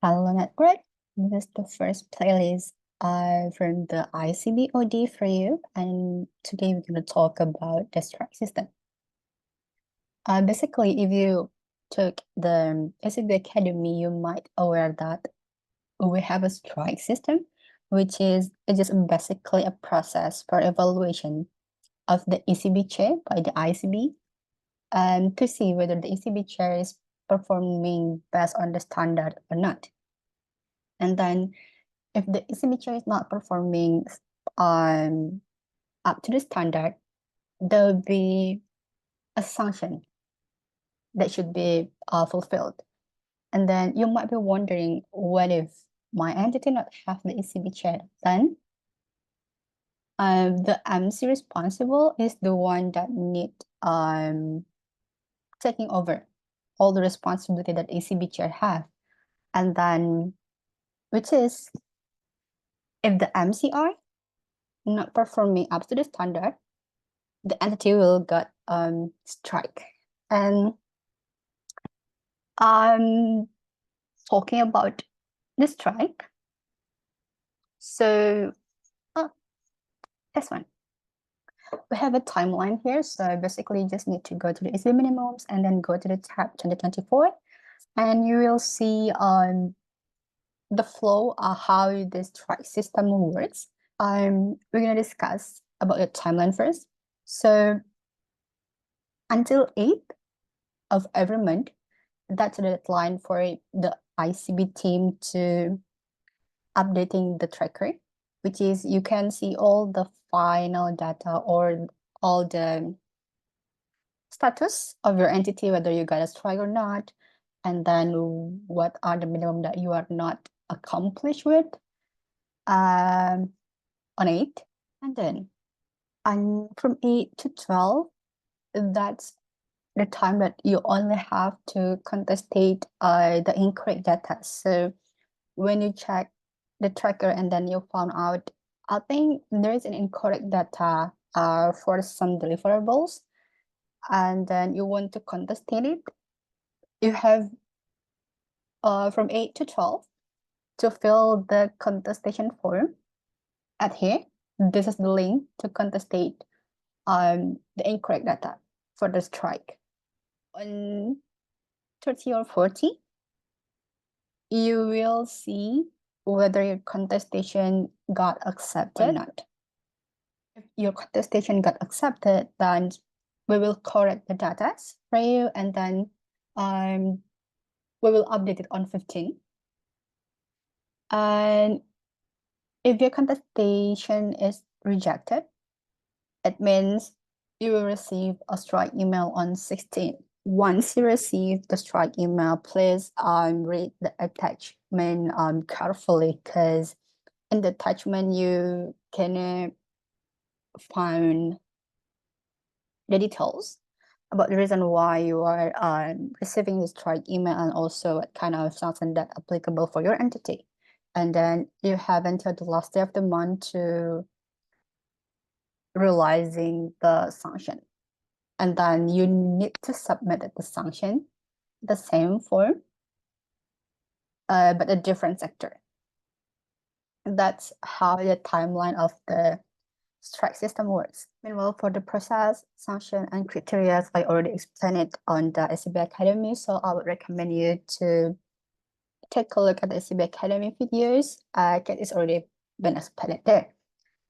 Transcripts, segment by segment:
Hello Network. This is the first playlist from the ICBOD for you, and today we're going to talk about the strike system. Basically, if you took the ICB Academy, you might aware that we have a strike system, which is just basically a process for evaluation of the ECB chair by the ICB, to see whether the ECB chair is performing based on the standard or not. And then if the ECB chair is not performing up to the standard, there will be a sanction that should be fulfilled. And then you might be wondering, what if my entity not have the ECB chair? Then the MC responsible is the one that need taking over all the responsibility that ECB chair have. And then, which is, if the MCR not performing up to the standard, the entity will get strike. And talking about the strike, so this one, we have a timeline here. So basically you just need to go to the ECB minimums and then go to the tab 2024, and you will see the flow of how the strike system works. We're gonna discuss about the timeline first. So until 8th of every month, that's the deadline for the ICB team to updating the tracker, which is you can see all the final data or all the status of your entity, whether you got a strike or not, and then what are the minimum that you are not accomplished with on 8. And then from 8 to 12, that's the time that you only have to contestate the incorrect data. So when you check the tracker and then you found out, I think there is an incorrect data for some deliverables, and then you want to contestate it, you have from 8 to 12 to fill the contestation form at here. This is the link to contestate the incorrect data for the strike. On 30 or 40, you will see whether your contestation got accepted or not. If your contestation got accepted, then we will correct the data for you, and then we will update it on 15. And if your contestation is rejected, it means you will receive a strike email on 16. Once you receive the strike email, please read the attachment carefully, because in the attachment you can find the details about the reason why you are receiving the strike email, and also what kind of sanction that applicable for your entity. And then you have until the last day of the month to realizing the sanction. And then you need to submit the sanction, the same form, but a different sector. And that's how the timeline of the strike system works. Meanwhile, for the process, sanction, and criteria, I already explained it on the SCB Academy, so I would recommend you to take a look at the SCB Academy videos, because it's already been explained there.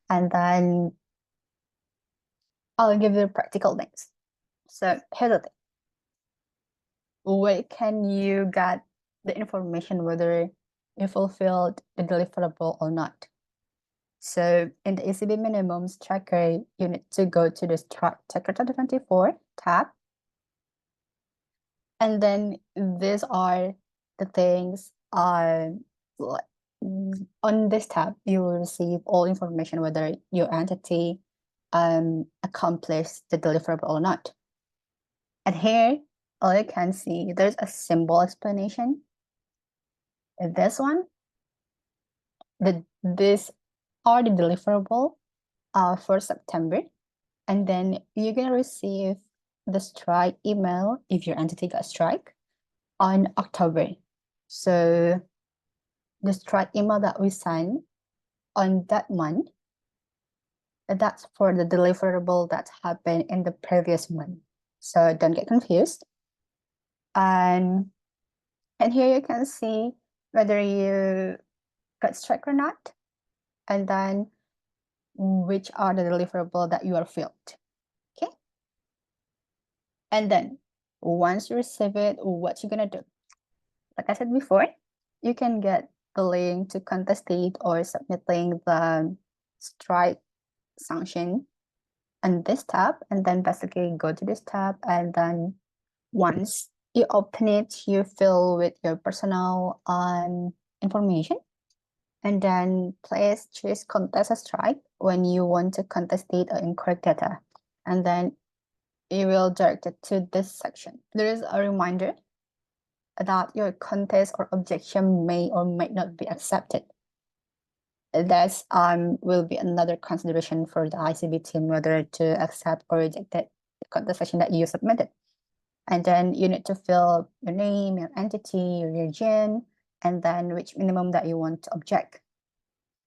And then I'll give you practical things. So here's the thing. Where can you get the information whether you fulfilled the deliverable or not? So in the ECB minimums tracker, you need to go to the tracker 2024 tab. And then these are the things on this tab, you will receive all information whether your entity accomplished the deliverable or not. And here, all you can see, there's a symbol explanation. This one, these are the deliverable for September. And then you're gonna receive the strike email if your entity got strike on October. So the strike email that we send on that month, that's for the deliverable that happened in the previous month. So don't get confused. And here you can see whether you got strike or not, and then which are the deliverable that you are filled. Okay. And then once you receive it, what you're gonna do? Like I said before, you can get the link to contestate or submitting the strike sanction on this tab, and then basically go to this tab, and then once you open it, you fill with your personal information, and then please choose contest a strike when you want to contestate or incorrect data, and then you will direct it to this section. There is a reminder that your contest or objection may or may not be accepted. That will be another consideration for the ICB team whether to accept or reject the contestation that you submitted. And then you need to fill your name, your entity, your region, and then which minimum that you want to object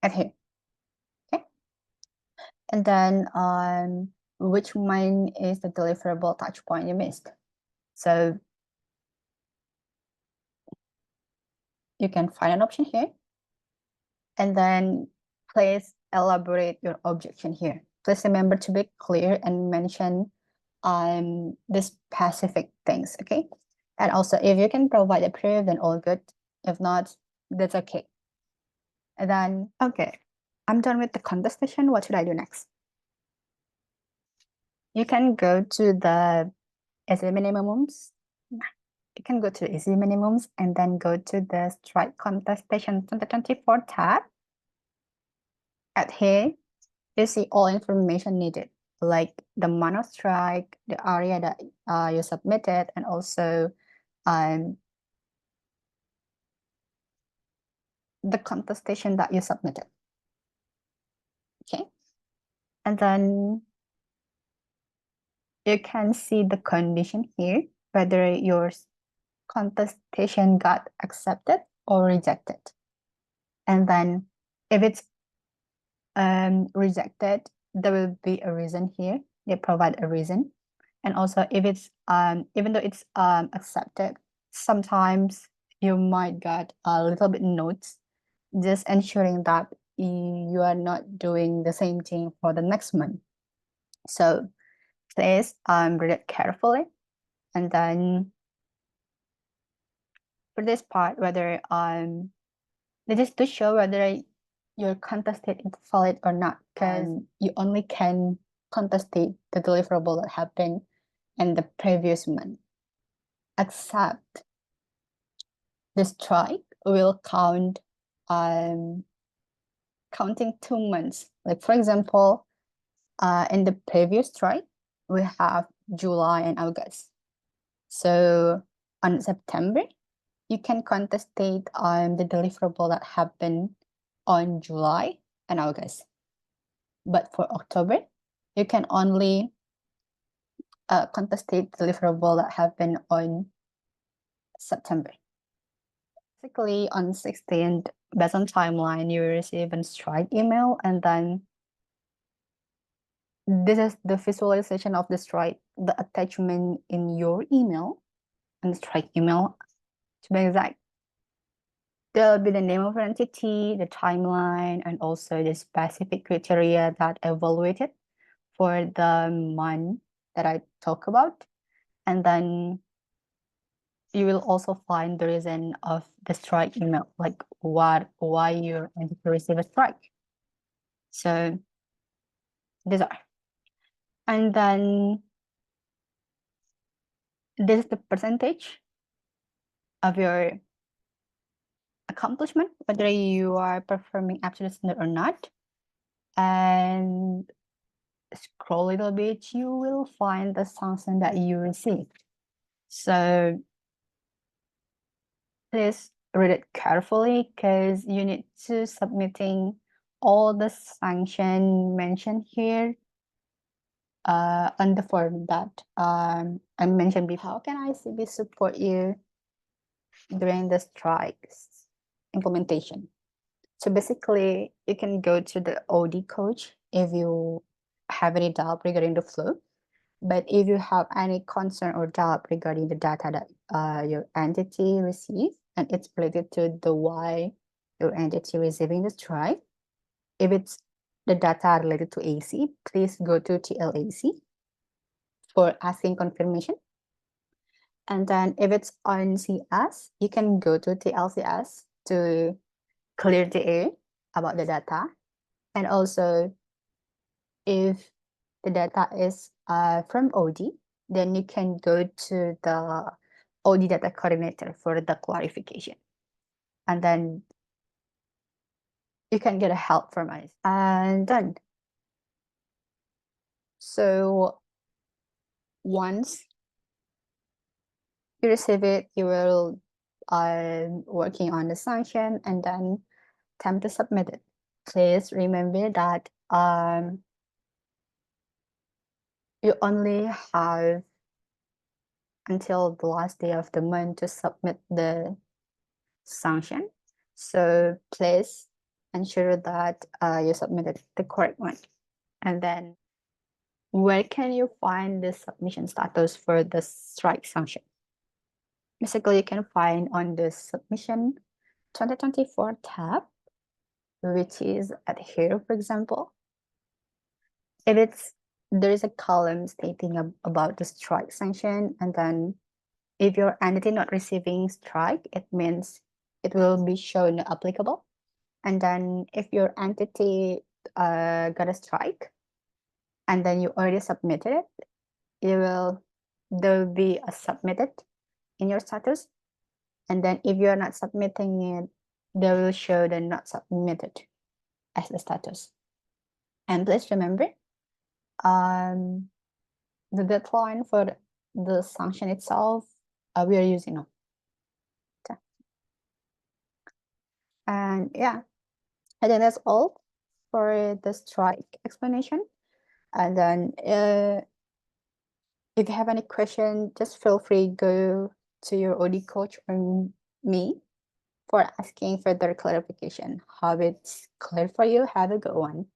at here. Okay. And then which one is the deliverable touch point you missed. So you can find an option here, and then please elaborate your objection here. Please remember to be clear and mention the specific things, okay? And also, if you can provide a proof, then all good. If not, that's okay. And then, okay, I'm done with the contestation. What should I do next? You can go to the ECB minimums. You can go to the ECB minimums and then go to the strike contestation 2024 tab. At here, you see all information needed, like the month of strike, the area that you submitted, and also the contestation that you submitted. Okay. And then you can see the condition here, whether your contestation got accepted or rejected. And then if it's rejected, there will be a reason here. They provide a reason. And also if it's even though it's accepted, sometimes you might get a little bit notes, just ensuring that you are not doing the same thing for the next month. So please read it carefully. And then for this part, whether this is to show whether your contested is valid or not, because you only can contestate the deliverable that happened in the previous month, except the strike will count counting 2 months. Like for example, in the previous strike, we have July and August. So on September, you can contestate the deliverable that happened on July and August. But for October, you can only contestate deliverable that happened on September. Basically, on 16th, based on timeline, you receive a strike email, and then this is the visualization of the strike, the attachment in your email, and the strike email, to be exact. There'll be the name of an entity, the timeline, and also the specific criteria that evaluated for the month that I talk about. And then you will also find the reason of the strike email, like why you're able to receive a strike. So these are. And then this is the percentage of your accomplishment, whether you are performing up to the standard or not. And scroll a little bit, you will find the sanction that you received. So please read it carefully because you need to submitting all the sanction mentioned here on the form that I mentioned before. How can ICB support you during the strikes implementation? So basically, you can go to the OD coach if you have any doubt regarding the flow. But if you have any concern or doubt regarding the data that your entity receives, and it's related to the why your entity receiving the strike, if it's the data related to AC, please go to TLAC for asking confirmation. And then if it's on CS, you can go to TLCS to clear the air about the data. And also, if the data is from OD, then you can go to the OD data coordinator for the clarification. And then you can get a help from us. And done. So once you receive it, you will working on the sanction and then time to submit it. Please remember that you only have until the last day of the month to submit the sanction. So please ensure that you submitted the correct one. And then where can you find the submission status for the strike sanction? Basically, you can find on the submission 2024 tab, which is at here, for example. If there is a column stating about the strike sanction, and then if your entity not receiving strike, it means it will be shown applicable. And then if your entity got a strike, and then you already submitted it, there will be a submitted in your status. And then if you're not submitting it, they will show the not submitted as the status. And please remember, the deadline for the sanction itself, we are using now. Okay. And yeah, I think that's all for the strike explanation. And then if you have any question, just feel free go to your OD coach or me for asking further clarification. Hope it's clear for you. Have a good one.